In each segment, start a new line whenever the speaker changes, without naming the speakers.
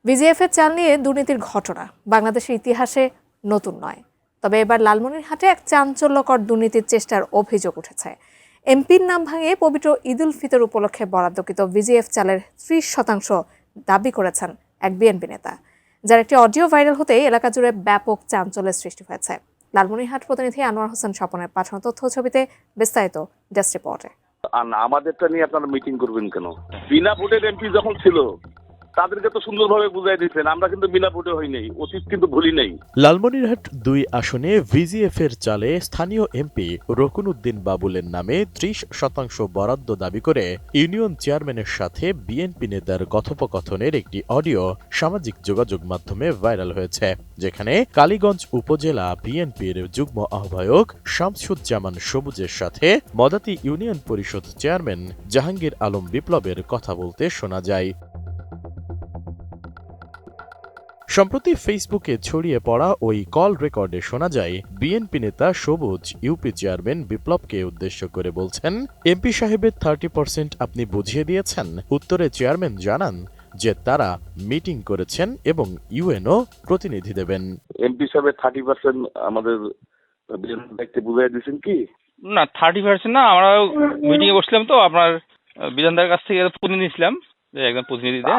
ভিজিএফের চাল নিয়ে দুর্নীতির ঘটনা বাংলাদেশের ইতিহাসে নতুন নয়, তবে এবার লালমনিরহাটে এক চাঞ্চল্যকর দুর্নীতির চেষ্টার অভিযোগ উঠেছে। এমপির নাম ভাঙিয়ে পবিত্র ঈদ উল ফিতর উপলক্ষে বরাদ্দকৃত ভিজিএফ চালের 30% দাবি করেছেন এক বিএনপি নেতা, যার একটি অডিও ভাইরাল হতেই এলাকা জুড়ে ব্যাপক চাঞ্চল্যের সৃষ্টি হয়েছে। লালমনিরহাট প্রতিনিধি আনোয়ার হোসেন স্বপনের পাঠানো তথ্য ছবিতে বিস্তারিত ডেস্ক রিপোর্টে।
আমাদেরটা নিয়ে আপনারা মিটিং করবেন কেন? বিনা ভোটের এমপি যখন ছিল তাদেরকে তো সুন্দরভাবে বুঝাই দিচ্ছেন, আমরা কিন্তু বিনা ভোটে হই নাই, অতীত কিন্তু ভুলি নাই।
লালমনিরহাট ২ আসনে ভিজিএফ এর চালে স্থানীয় এমপি রকুনউদ্দিন বাবুলের নামে 30% বরাদ্দ দাবি করে ইউনিয়ন চেয়ারম্যানের সাথে বিএনপি নেতার কথোপকথনের একটি অডিও সামাজিক যোগাযোগ মাধ্যমে ভাইরাল হয়েছে, যেখানে কালীগঞ্জ উপজেলা বিএনপির যুগ্ম আহ্বায়ক শামসুজ্জামান সবুজের সাথে মদাতি ইউনিয়ন পরিষদ চেয়ারম্যান জাহাঙ্গীর আলম বিপ্লবের কথা বলতে শোনা যায়। সম্প্রতি ফেসবুকে ছড়িয়ে পড়া ওই কল রেকর্ডে শোনা যায় বিএনপি নেতা সবুজ ইউপি চেয়ারম্যান বিপ্লবকে উদ্দেশ্য করে বলছেন, এমপি সাহেবের 30% আপনি বুঝিয়ে দিয়েছেন। উত্তরে চেয়ারম্যান জানান যে তারা মিটিং করেছেন এবং ইউএনও প্রতিনিধি দেবেন।
এমপি সাহেবের 30% আমাদের দেখতে বুঝাই দিয়েছেন কি?
না, 30% না, আমরা মিটিং এ বসলাম, তো আপনার বিধানদার কাছ থেকে প্রতিনিধি ছিলাম, একদম প্রতিনিধি দেন।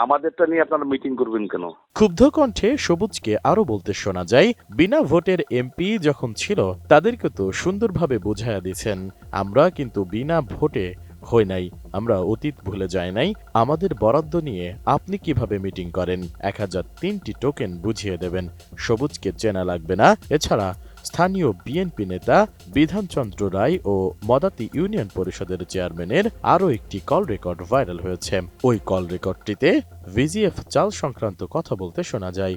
আমাদেরটা
নিয়ে আপনারা মিটিং করবেন কেন?
ক্ষুব্ধ কণ্ঠে সবুজকে আরো বলতে শোনা যায়, বিনা ভোটের এমপি যখন ছিল তাদেরকে তো সুন্দরভাবে বুঝাইয়া দিচ্ছেন, আমরা কিন্তু বিনা ভোটে হই নাই, আমরা অতীত ভুলে যাই নাই। আমাদের বরাদ্দ নিয়ে আপনি কিভাবে মিটিং করেন? 1003টি টোকেন বুঝিয়ে দেবেন। সবুজকে চেনা লাগবে না। এছাড়া স্থানীয় বিএনপি নেতা বিধানচন্দ্র রায় ও মদাতি ইউনিয়ন পরিষদের চেয়ারম্যানের আরও একটি কল রেকর্ড ভাইরাল হয়েছে। ওই কল রেকর্ডটিতে ভিজিএফ চাল সংক্রান্ত কথা বলতে শোনা যায়।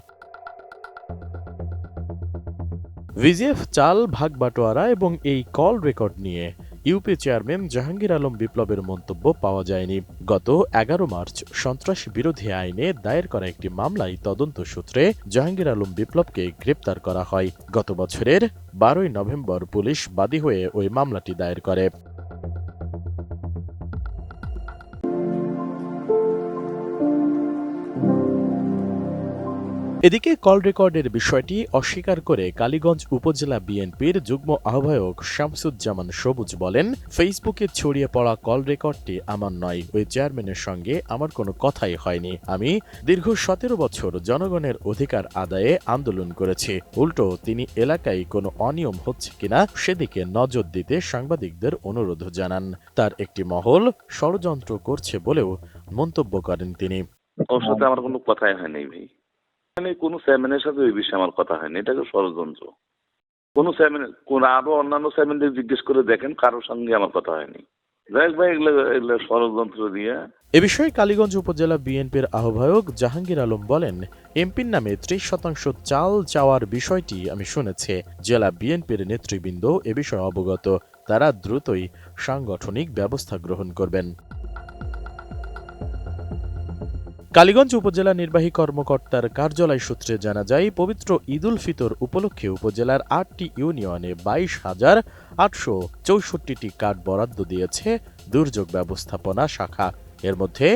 ভিজিএফ চাল ভাগ বাটোয়ারা এবং এই কল রেকর্ড নিয়ে ইউপি চেয়ারম্যান জাহাঙ্গীর আলম বিপ্লবের মন্তব্য পাওয়া যায়নি। গত 11 মার্চ সন্ত্রাস বিরোধী আইনে দায়ের করা একটি মামলায় তদন্ত সূত্রে জাহাঙ্গীর আলম বিপ্লবকে গ্রেপ্তার করা হয়। গত বছরের 12 নভেম্বর পুলিশ বাদী হয়ে ওই মামলাটি দায়ের করে। এদিকে কল রেকর্ডের বিষয়টি অস্বীকার করে কালীগঞ্জ উপজেলা বিএনপির যুগ্ম আহ্বায়ক শামসুজ্জামান সবুজ বলেন, ফেসবুকে ছড়িয়ে পড়া কল রেকর্ডটি আমার নয়, ওই চেয়ারম্যানের সঙ্গে আমার কোনো কথাই হয়নি। আমি দীর্ঘ 17 বছর জনগণের অধিকার আদায়ে আন্দোলন করেছি। উল্টো তিনি এলাকায় কোনো অনিয়ম হচ্ছে কিনা সেদিকে নজর দিতে সাংবাদিকদের অনুরোধ জানান। তার একটি মহল ষড়যন্ত্র করছে বলেও মন্তব্য করেন তিনি।
ওর সাথে আমার কোনো কথাই হয় নাই ভাই, কোনো চেয়ারম্যানের সাথে ওই বিষয়ে আমার কথা হয়নি। এটা ষড়যন্ত্র। আরো অন্যান্য চেয়ারম্যানদের জিজ্ঞেস করে দেখেন, কারোর সঙ্গে আমার কথা হয়নি। যাই ভাই, এগুলো ষড়যন্ত্র দিয়ে।
এ বিষয়ে কালীগঞ্জ উপজেলা বিএনপির আহ্বায়ক জাহাঙ্গীর আলম বলেন, এমপির নামে 30% চাল চাওয়ার বিষয়টি আমি শুনেছি। জেলা বিএনপির নেতৃবৃন্দ এ বিষয়ে অবগত, তারা দ্রুতই সাংগঠনিক ব্যবস্থা গ্রহণ করবেন। কালীগঞ্জ উপজেলা নির্বাহী কর্মকর্তার কার্যালয় সূত্রে জানা যায়, পবিত্র ঈদ উল ফিতর উপলক্ষে উপজেলার 8টি ইউনিয়নে 22,864টি কার্ড বরাদ্দ দিয়েছে দুর্যোগ ব্যবস্থাপনা শাখা। এর মধ্যে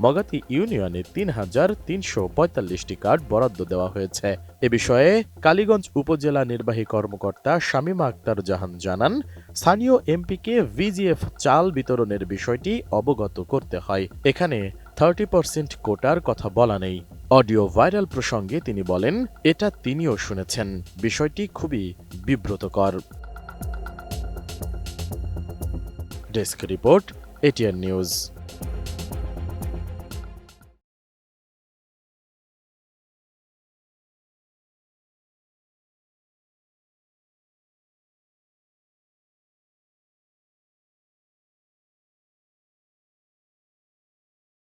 মগাতি ইউনিয়নে 3,345টি কার্ড বরাদ্দ দেওয়া হয়েছে। এ বিষয়ে কালীগঞ্জ উপজেলা নির্বাহী কর্মকর্তা শামীমা আক্তার জাহান জানান, স্থানীয় এমপিকে ভিজিএফ চাল বিতরণের বিষয়টি অবগত করতে হয়। এখানে 30% কোটার কথা বলা নেই। অডিও ভাইরাল প্রসঙ্গে তিনি বলেন, এটা তিনিও শুনেছেন, বিষয়টি খুবই বিব্রতকর। Desk report, ATN news.